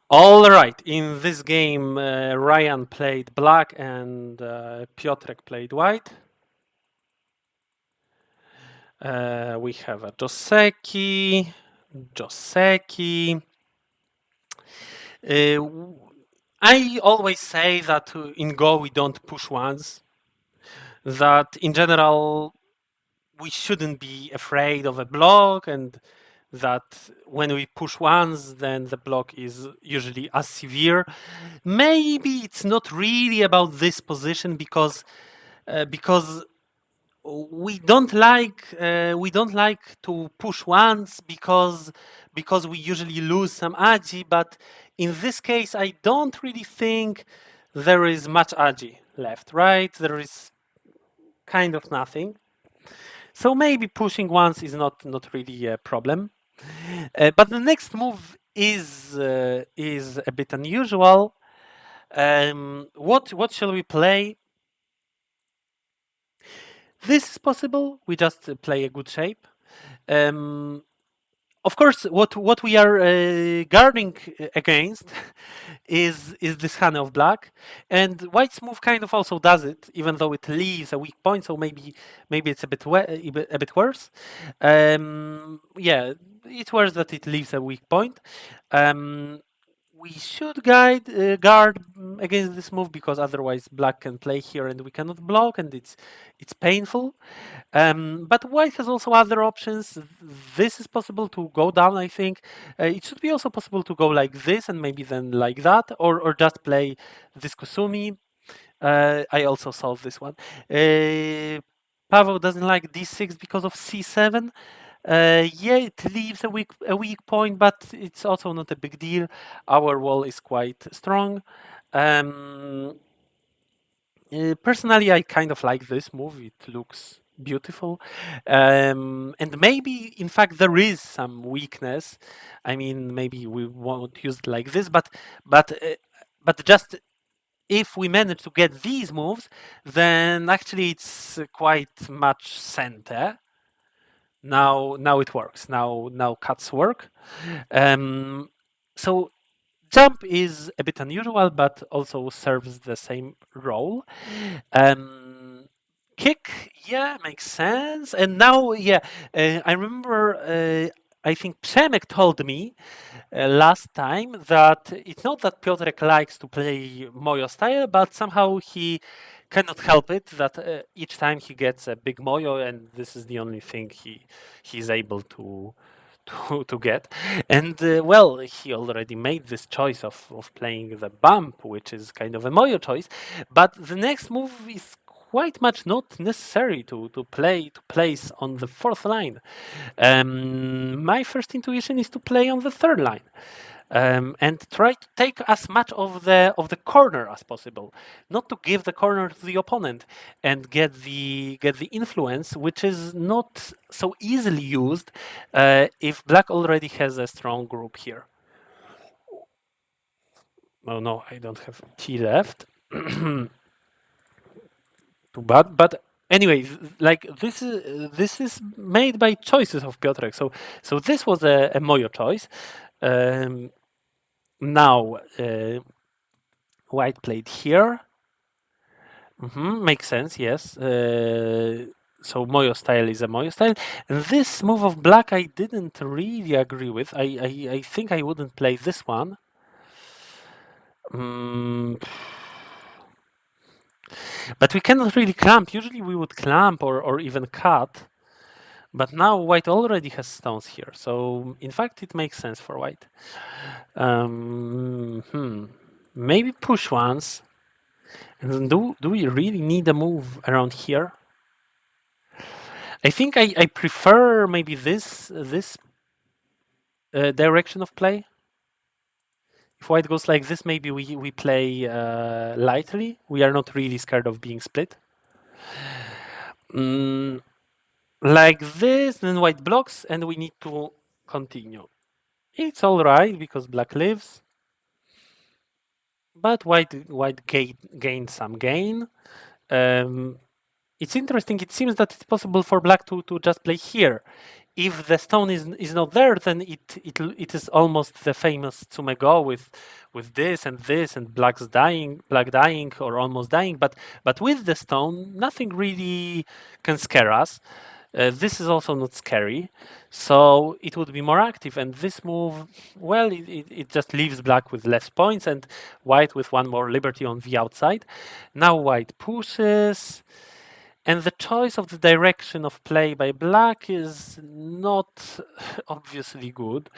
All right, in this game, Ryan played black and Piotrek played white. We have a Joseki. I always say that in Go we don't push once. That in general we shouldn't be afraid of a block, and that when we push once, then the block is usually as severe. Maybe it's not really about this position because we don't like to push once because we usually lose some agi, but in this case I don't really think there is much agi left, right? There is kind of nothing. So maybe pushing once is not really a problem. But the next move is a bit unusual. What shall we play? This is possible. We just play a good shape. Um, of course, what we are guarding against is this Hane of black, and White's move kind of also does it, even though it leaves a weak point. So maybe it's a bit worse. Yeah, it's worse that it leaves a weak point. Um, we should guard against this move because otherwise black can play here and we cannot block, and it's painful. But white has also other options. This is possible to go down, I think. It should be also possible to go like this and maybe then like that, or just play this Kusumi. I also solved this one. Pavel doesn't like d6 because of c7. Yeah, it leaves a weak point, but it's also not a big deal. Our wall is quite strong. Personally, I kind of like this move. It looks beautiful, and maybe, in fact, there is some weakness. I mean, maybe we won't use it like this, but just if we manage to get these moves, then actually it's quite much center. Now it works. Now cuts work. So jump is a bit unusual, but also serves the same role. Um, Kick, yeah, makes sense. And now, yeah, I remember. I think Przemek told me last time that it's not that Piotrek likes to play Mojo style, but somehow he cannot help it that each time he gets a big Mojo, and this is the only thing he's able to get. And well, he already made this choice of playing the bump, which is kind of a Mojo choice. But the next move is quite much not necessary to place on the fourth line. My first intuition is to play on the third line. And try to take as much of the corner as possible, not to give the corner to the opponent and get the influence, which is not so easily used if black already has a strong group here. Oh no, I don't have T left. Too bad, but anyway, like this is made by choices of Piotrek. So this was a Mojo choice. Now white played here. Makes sense, yes. So Moyo style is a Moyo style. And this move of black I didn't really agree with. I think I wouldn't play this one. Mm, but we cannot really clamp. Usually we would clamp or even cut. But now white already has stones here. So in fact it makes sense for white. Maybe push once. And then do we really need a move around here? I think I prefer maybe this direction of play. If white goes like this, maybe we play lightly. We are not really scared of being split. Like this, then white blocks, and we need to continue. It's all right because black lives, but white gained some gain. It's interesting. It seems that it's possible for black to just play here if the stone is not there, then it is almost the famous Tsumego with this and black dying or almost dying. But with the stone, nothing really can scare us. This is also not scary, so it would be more active. And this move, well, it just leaves black with less points and white with one more liberty on the outside. Now white pushes. And the choice of the direction of play by black is not obviously good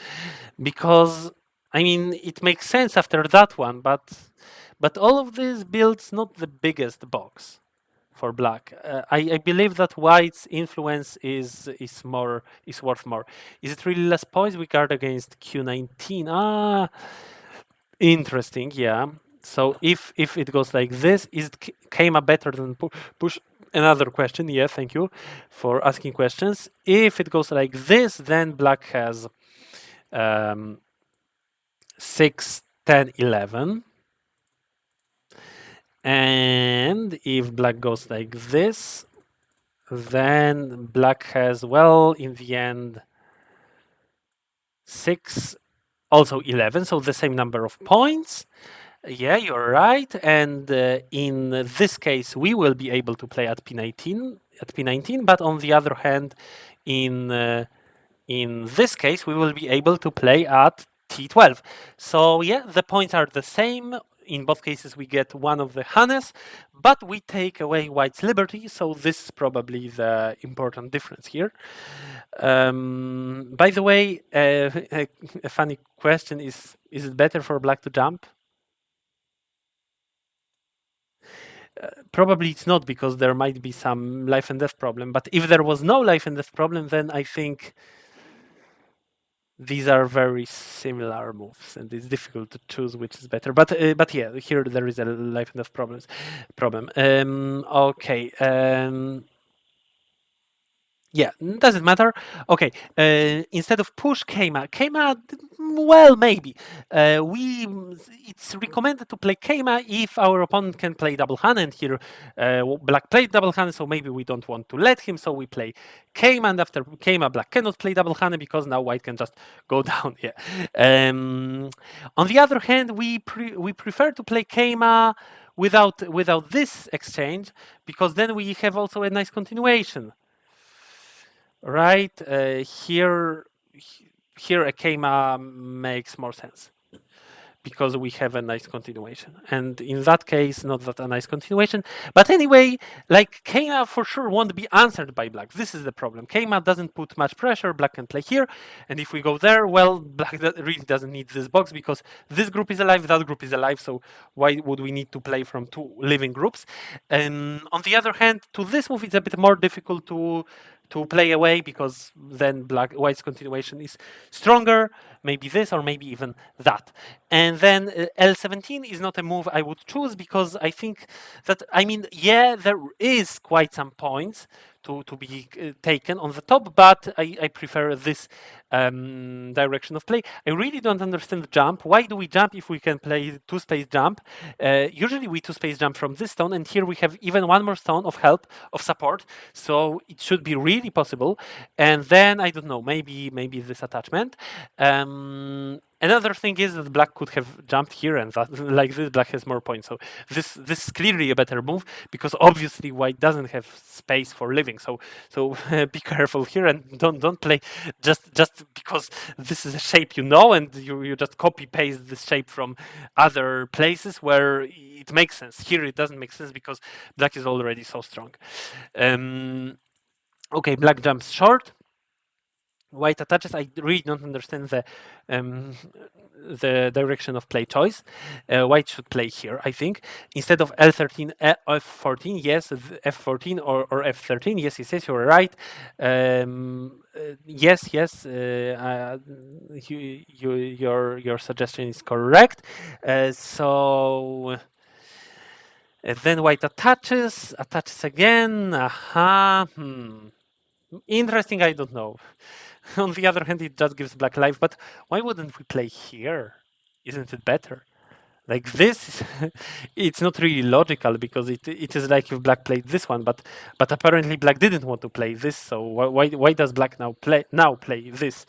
because I mean it makes sense after that one, but all of this builds not the biggest box for black. I believe that white's influence is worth more. Is it really less points we guard against Q19? Ah, interesting. Yeah. So if it goes like this, is it Keima better than push? Another question. Yeah, thank you for asking questions. If it goes like this, then black has 6, 10, 11. And if black goes like this, then black has, well, in the end, 6, also 11, so the same number of points. Yeah, you're right. And in this case, we will be able to play at P19. But on the other hand, in this case, we will be able to play at T12. So yeah, the points are the same. In both cases, we get one of the Hannes, but we take away white's liberty. So this is probably the important difference here. By the way, a funny question is it better for black to jump? Probably it's not, because there might be some life and death problem. But if there was no life and death problem, then I think these are very similar moves, and it's difficult to choose which is better. But yeah, here there is a life and death problem. Okay. Yeah, doesn't matter. Okay, instead of push Keima, well, maybe. It's recommended to play Keima if our opponent can play double hand, and here black played double hand, so maybe we don't want to let him, so we play Keima, and after Keima, black cannot play double hand because now white can just go down. Yeah. On the other hand, we prefer to play Keima without this exchange, because then we have also a nice continuation. Right here a Keima makes more sense because we have a nice continuation, and in that case not that a nice continuation, but anyway, like Keima for sure won't be answered by black. This is the problem. Keima doesn't put much pressure. Black can play here, and if we go there, well, black really doesn't need this box because this group is alive, that group is alive, so why would we need to play from two living groups? And on the other hand, to this move it's a bit more difficult to play away, because then white's continuation is stronger, maybe this or maybe even that. And then L17 is not a move I would choose, because I think that, I mean, yeah, there is quite some points to be taken on the top, but I prefer this direction of play. I really don't understand the jump. Why do we jump if we can play two-space jump? Usually we two-space jump from this stone, and here we have even one more stone of help, of support, so it should be really possible. And then, I don't know, maybe this attachment. Another thing is that black could have jumped here, and that, like this, black has more points. So this is clearly a better move, because obviously white doesn't have space for living. So be careful here, and don't play just because this is a shape you know, and you just copy paste this shape from other places where it makes sense. Here it doesn't make sense because black is already so strong. Okay, black jumps short. White attaches. I really don't understand the direction of play choice. White should play here, I think, instead of L13, F14. Yes, F14 or F13. Yes, he says you're right. Yes. Your suggestion is correct. So. Then white attaches again. Aha. Interesting. I don't know. On the other hand, it just gives black life, but why wouldn't we play here? Isn't it better Like this, it's not really logical because it is like if black played this one, but apparently black didn't want to play this. So why does black now play this?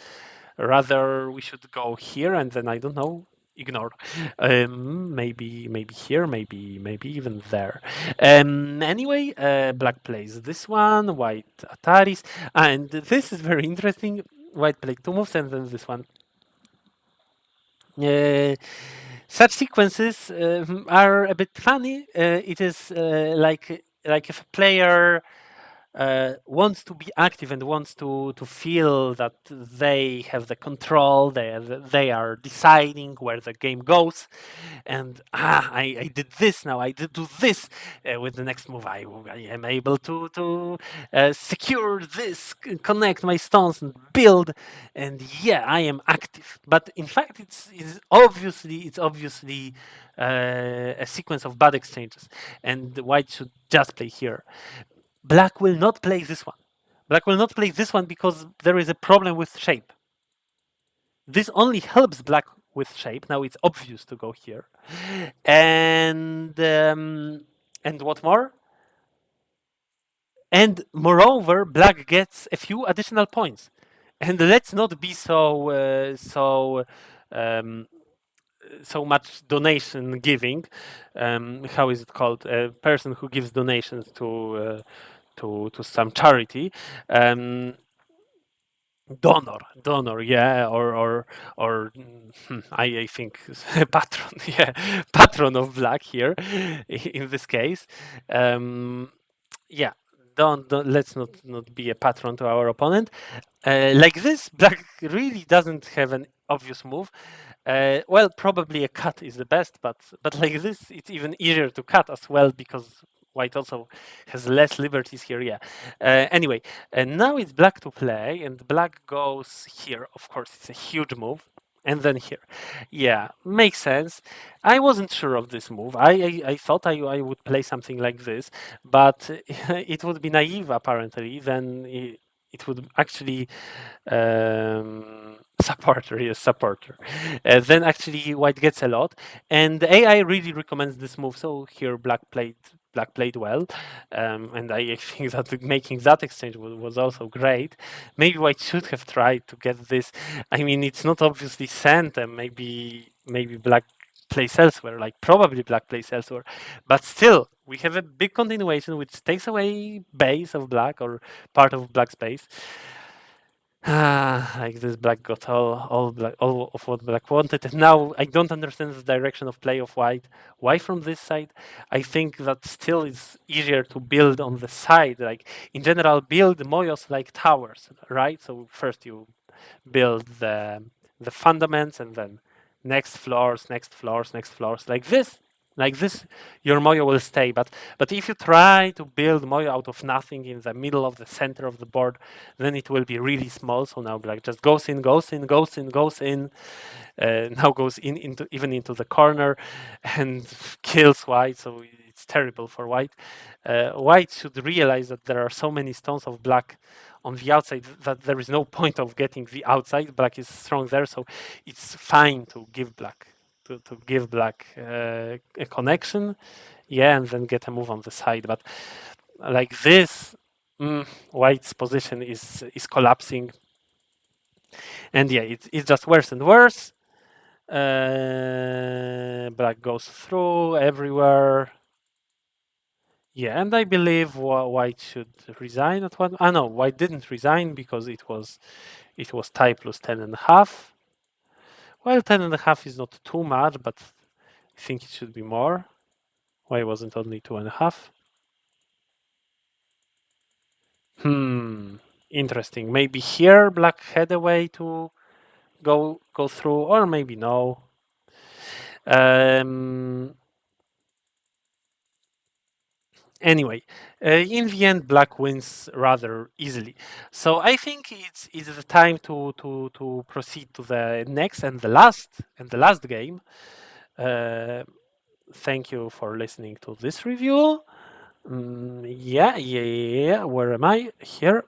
Rather, we should go here and then I don't know, ignore. Maybe here, maybe even there. Anyway, black plays this one, white Ataris, and this is very interesting. White played two moves and then this one. Uh, Such sequences are a bit funny. It is like if a player wants to be active and wants to feel that they have the control, they are deciding where the game goes, and I did this now, I did do this with the next move. I am able to secure this, connect my stones and build, and yeah, I am active. But in fact, it's obviously a sequence of bad exchanges, and white should just play here. Black will not play this one. Black will not play this one because there is a problem with shape. This only helps black with shape. Now it's obvious to go here. And what more? And moreover, black gets a few additional points. And let's not be um, so much donation giving. How is it called? A person who gives donations to some charity. Um, donor, yeah, or I think patron, yeah, patron of black here, in this case. Um, yeah, don't let's not be a patron to our opponent. Like this, black really doesn't have an obvious move. Well, probably a cut is the best, but like this, it's even easier to cut as well because white also has less liberties here. Yeah. Anyway, and now it's black to play, and black goes here. Of course, it's a huge move. And then here. Yeah, makes sense. I wasn't sure of this move. I thought I would play something like this, but it would be naive apparently. Then it would actually supporter, yes, supporter. Then actually white gets a lot, and the AI really recommends this move. So here black played well, and I think that making that exchange was also great. Maybe white should have tried to get this. I mean, it's not obviously sent, and maybe black plays elsewhere, like probably black plays elsewhere, but still we have a big continuation which takes away base of black or part of black space. Like this black got all of what black wanted, and now I don't understand the direction of play of white. Why from this side? I think that still it's easier to build on the side. Like in general, build moyos like towers, right? So first you build the fundaments, and then next floors, next floors, next floors, like this. Like this, your moyo will stay. But if you try to build moyo out of nothing in the middle of the center of the board, then it will be really small. So now black just goes in, goes in, goes in, goes in. Now goes into even into the corner and kills white. So it's terrible for white. White should realize that there are so many stones of black on the outside that there is no point of getting the outside. Black is strong there, so it's fine to give black to give black a connection, yeah, and then get a move on the side. But like this, white's position is collapsing, and yeah, it's just worse and worse. Black goes through everywhere. Yeah, and I believe white should resign at one. No, white didn't resign because it was tie plus 10.5. Well, 10.5 is not too much, but I think it should be more. Why wasn't only 2.5? Interesting. Maybe here black had a way to go through, or maybe no. Um, Anyway, in the end, black wins rather easily. So I think it's the time to proceed to the next and the last game. Uh, Thank you for listening to this review. Yeah. Where am I? Here.